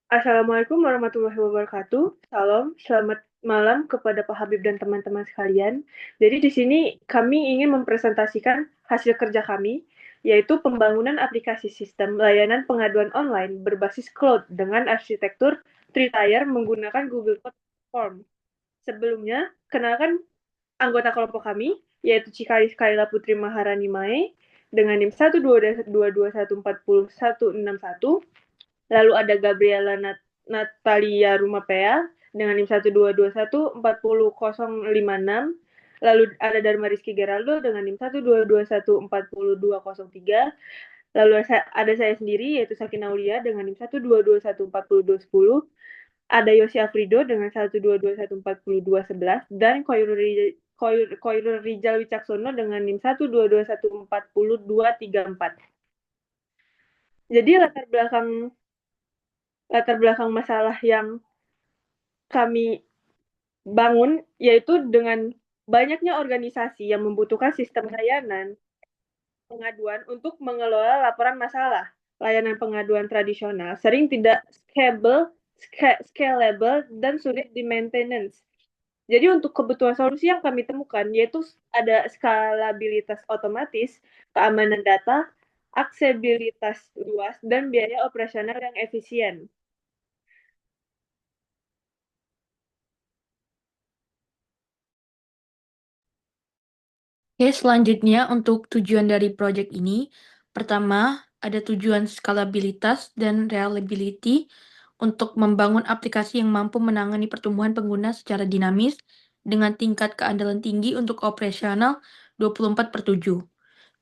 Assalamualaikum warahmatullahi wabarakatuh. Salam, selamat malam kepada Pak Habib dan teman-teman sekalian. Jadi di sini kami ingin mempresentasikan hasil kerja kami, yaitu pembangunan aplikasi sistem layanan pengaduan online berbasis cloud dengan arsitektur three-tier menggunakan Google Platform. Sebelumnya, kenalkan anggota kelompok kami, yaitu Cikari Kaila Putri Maharani Mae dengan NIM 122140161. Lalu ada Gabriela Natalia Rumapea dengan NIM 122140056. Lalu ada Dharma Rizky Geraldo dengan NIM 122140203. Lalu ada saya sendiri yaitu Sakina Aulia dengan NIM 122140210. Ada Yosi Afrido dengan 122140211 dan Koirul Rijal Wicaksono dengan NIM 122140234. Jadi latar belakang masalah yang kami bangun yaitu dengan banyaknya organisasi yang membutuhkan sistem layanan pengaduan untuk mengelola laporan masalah. Layanan pengaduan tradisional sering tidak scalable, dan sulit di maintenance. Jadi untuk kebutuhan solusi yang kami temukan yaitu ada skalabilitas otomatis, keamanan data, aksesibilitas luas, dan biaya operasional yang efisien. Oke, selanjutnya untuk tujuan dari proyek ini, pertama ada tujuan skalabilitas dan reliability untuk membangun aplikasi yang mampu menangani pertumbuhan pengguna secara dinamis dengan tingkat keandalan tinggi untuk operasional 24/7.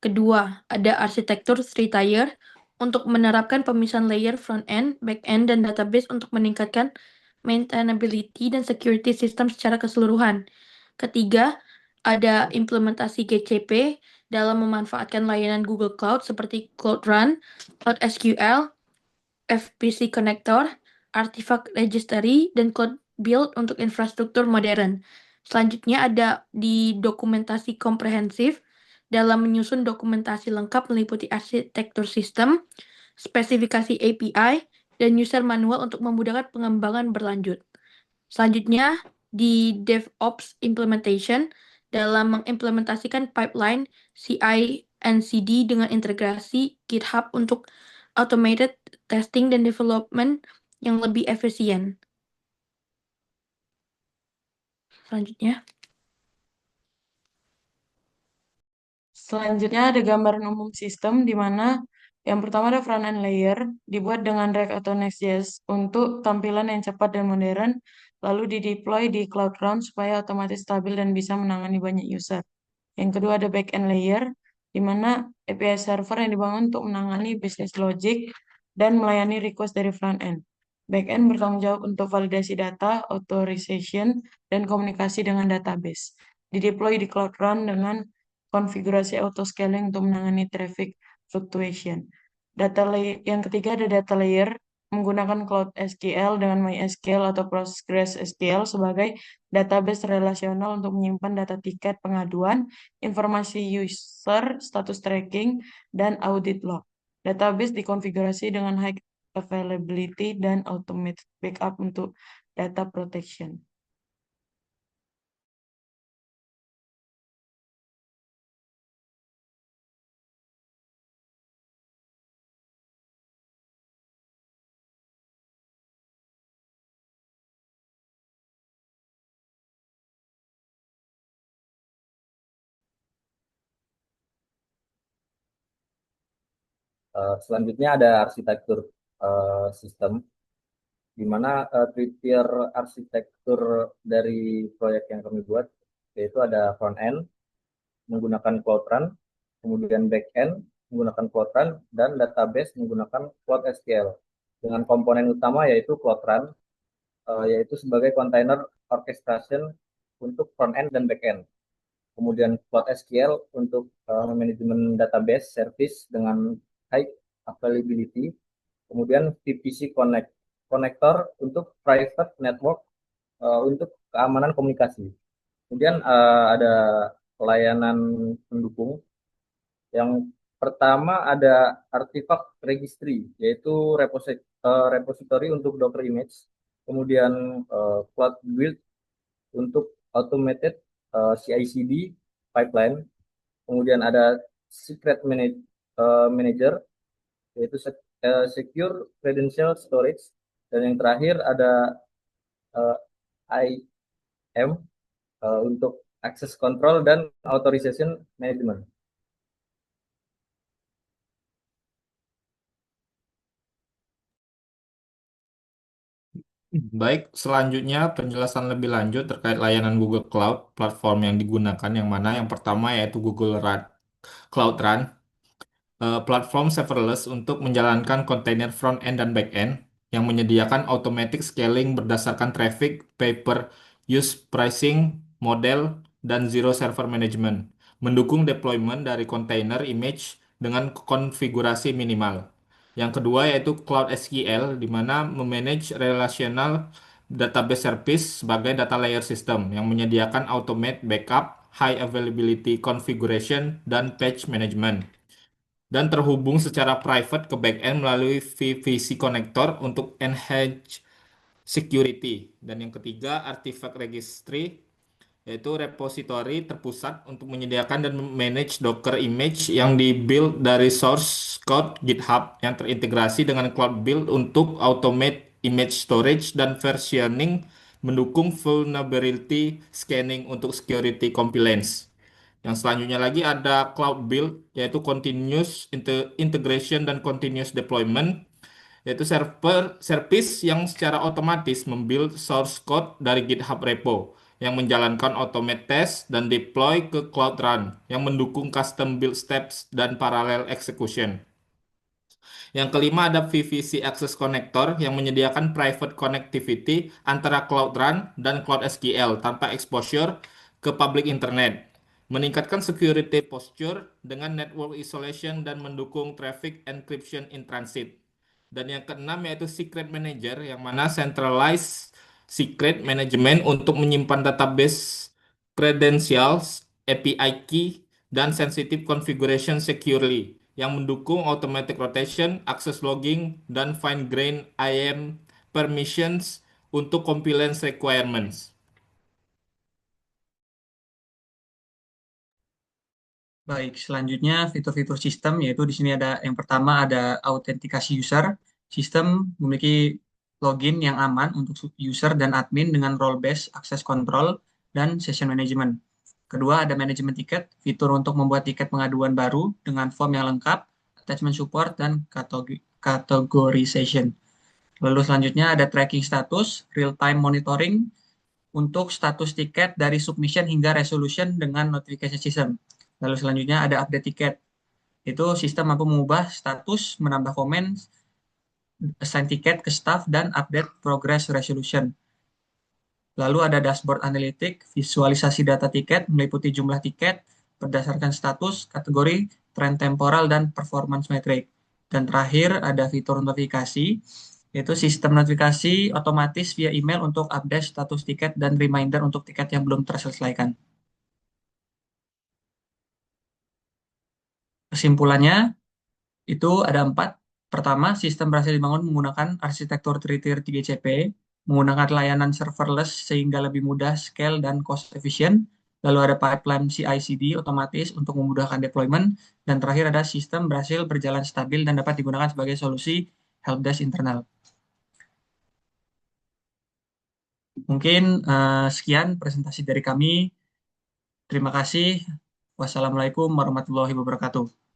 Kedua, ada arsitektur three-tier untuk menerapkan pemisahan layer front-end, back-end, dan database untuk meningkatkan maintainability dan security system secara keseluruhan. Ketiga, ada implementasi GCP dalam memanfaatkan layanan Google Cloud seperti Cloud Run, Cloud SQL, FPC Connector, Artifact Registry, dan Cloud Build untuk infrastruktur modern. Selanjutnya ada di dokumentasi komprehensif dalam menyusun dokumentasi lengkap meliputi arsitektur sistem, spesifikasi API, dan user manual untuk memudahkan pengembangan berlanjut. Selanjutnya, di DevOps Implementation dalam mengimplementasikan pipeline CI/CD dengan integrasi GitHub untuk automated testing dan development yang lebih efisien. Selanjutnya, Selanjutnya ada gambaran umum sistem di mana yang pertama ada front end layer dibuat dengan React atau Next.js untuk tampilan yang cepat dan modern, lalu dideploy di Cloud Run supaya otomatis stabil dan bisa menangani banyak user. Yang kedua ada back end layer di mana API server yang dibangun untuk menangani business logic dan melayani request dari front end. Back end bertanggung jawab untuk validasi data, authorization, dan komunikasi dengan database. Dideploy di Cloud Run dengan konfigurasi auto scaling untuk menangani traffic fluctuation. Yang ketiga ada data layer menggunakan Cloud SQL dengan MySQL atau PostgreSQL sebagai database relasional untuk menyimpan data tiket pengaduan, informasi user, status tracking, dan audit log. Database dikonfigurasi dengan high availability dan automated backup untuk data protection. Selanjutnya ada arsitektur sistem, di mana tier arsitektur dari proyek yang kami buat, yaitu ada front end menggunakan Cloud Run, kemudian back end menggunakan Cloud Run, dan database menggunakan Cloud SQL. Dengan komponen utama yaitu Cloud Run, yaitu sebagai container orchestration untuk front end dan back end. Kemudian Cloud SQL untuk manajemen database service dengan high availability. Kemudian VPC connector untuk private network untuk keamanan komunikasi. Kemudian ada layanan pendukung yang Pertama ada artifact registry, yaitu repository untuk Docker image. Kemudian cloud build untuk automated CI/CD pipeline. Kemudian ada manager, yaitu secure credential storage. Dan yang terakhir ada IAM untuk access control dan authorization management. Baik, selanjutnya penjelasan lebih lanjut terkait layanan Google Cloud, platform yang digunakan yang mana yang pertama yaitu Google Cloud Run, platform serverless untuk menjalankan kontainer front-end dan back-end yang menyediakan automatic scaling berdasarkan traffic, pay-per-use pricing, model, dan zero server management, mendukung deployment dari kontainer image dengan konfigurasi minimal. Yang kedua yaitu Cloud SQL, di mana memanage relational database service sebagai data layer system yang menyediakan automate backup, high availability configuration, dan patch management dan terhubung secara private ke backend melalui VPC connector untuk enhance security. Dan yang ketiga, Artifact Registry, yaitu repository terpusat untuk menyediakan dan manage Docker image yang dibuild dari source code GitHub yang terintegrasi dengan Cloud Build untuk automate image storage dan versioning, mendukung vulnerability scanning untuk security compliance. Yang selanjutnya lagi ada Cloud Build, yaitu continuous integration dan continuous deployment, yaitu service yang secara otomatis membuild source code dari GitHub repo, yang menjalankan automate test dan deploy ke Cloud Run, yang mendukung custom build steps dan parallel execution. Yang kelima ada VPC Access Connector yang menyediakan private connectivity antara Cloud Run dan Cloud SQL tanpa exposure ke public internet. Meningkatkan security posture dengan network isolation dan mendukung traffic encryption in transit. Dan yang keenam yaitu Secret Manager yang mana centralized secret management untuk menyimpan database credentials, API key, dan sensitive configuration securely yang mendukung automatic rotation, access logging, dan fine-grained IAM permissions untuk compliance requirements. Baik, selanjutnya fitur-fitur sistem, yaitu di sini ada yang pertama ada autentikasi user. Sistem memiliki login yang aman untuk user dan admin dengan role-based access control dan session management. Kedua ada manajemen tiket, fitur untuk membuat tiket pengaduan baru dengan form yang lengkap, attachment support, dan categorization. Lalu selanjutnya ada tracking status, real-time monitoring untuk status tiket dari submission hingga resolution dengan notification system. Lalu selanjutnya ada update tiket. Itu sistem mampu mengubah status, menambah komen, assign tiket ke staff, dan update progress resolution. Lalu ada dashboard analitik, visualisasi data tiket, meliputi jumlah tiket, berdasarkan status, kategori, tren temporal, dan performance metric. Dan terakhir ada fitur notifikasi, yaitu sistem notifikasi otomatis via email untuk update status tiket dan reminder untuk tiket yang belum terselesaikan. Kesimpulannya, itu ada 4. Pertama, sistem berhasil dibangun menggunakan arsitektur 3-tier 3CP, menggunakan layanan serverless sehingga lebih mudah scale dan cost efficient. Lalu ada pipeline CI/CD otomatis untuk memudahkan deployment. Dan terakhir ada sistem berhasil berjalan stabil dan dapat digunakan sebagai solusi helpdesk internal. Mungkin sekian presentasi dari kami. Terima kasih. Wassalamualaikum warahmatullahi wabarakatuh.